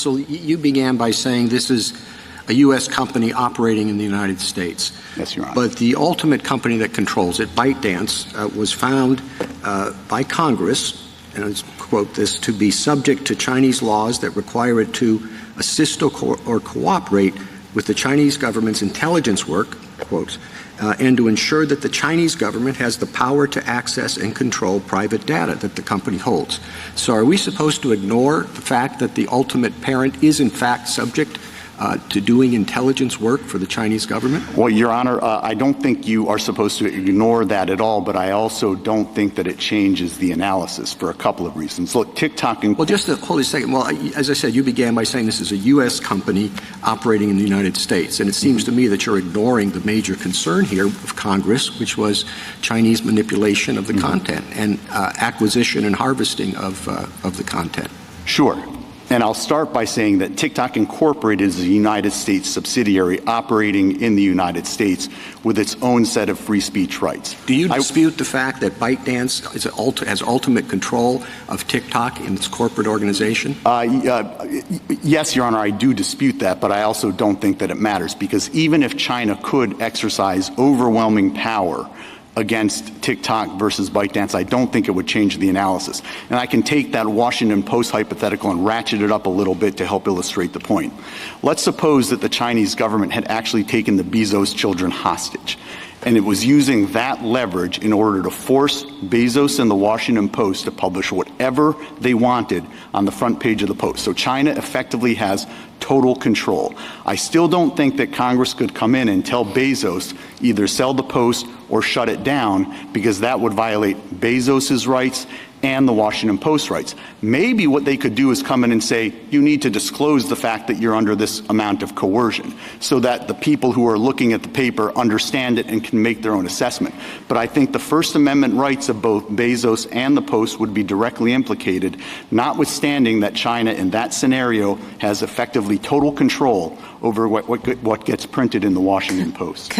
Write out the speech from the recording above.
So you began by saying this is a U.S. company operating in the United States. Yes, Your Honor. But the ultimate company that controls it, ByteDance, was found by Congress, and I quote this, to be subject to Chinese laws that require it to assist or cooperate with the Chinese government's intelligence work, quote, and to ensure that the Chinese government has the power to access and control private data that the company holds. So are we supposed to ignore the fact that the ultimate parent is in fact subject to doing intelligence work for the Chinese government? Well, Your Honor, I don't think you are supposed to ignore that at all, but I also don't think that it changes the analysis for a couple of reasons. Look, TikTok and... Well, just hold a second. Well, as I said, you began by saying this is a U.S. company operating in the United States, and it seems to me that you're ignoring the major concern here of Congress, which was Chinese manipulation of the content and acquisition and harvesting of the content. Sure. And I'll start by saying that TikTok Incorporated is a United States subsidiary operating in the United States with its own set of free speech rights. Do you dispute the fact that ByteDance has ultimate control of TikTok in its corporate organization? Yes, Your Honor, I do dispute that, but I also don't think that it matters, because even if China could exercise overwhelming power against TikTok versus ByteDance, I don't think it would change the analysis. And I can take that Washington Post hypothetical and ratchet it up a little bit to help illustrate the point. Let's suppose that the Chinese government had actually taken the Bezos children hostage, and it was using that leverage in order to force Bezos and the Washington Post to publish whatever they wanted on the front page of the Post. So China effectively has total control. I still don't think that Congress could come in and tell Bezos either sell the Post or shut it down, because that would violate Bezos's rights and the Washington Post rights. Maybe what they could do is come in and say, you need to disclose the fact that you're under this amount of coercion, so that the people who are looking at the paper understand it and can make their own assessment. But I think the First Amendment rights of both Bezos and the Post would be directly implicated, notwithstanding that China in that scenario has effectively total control over what gets printed in the Washington Post.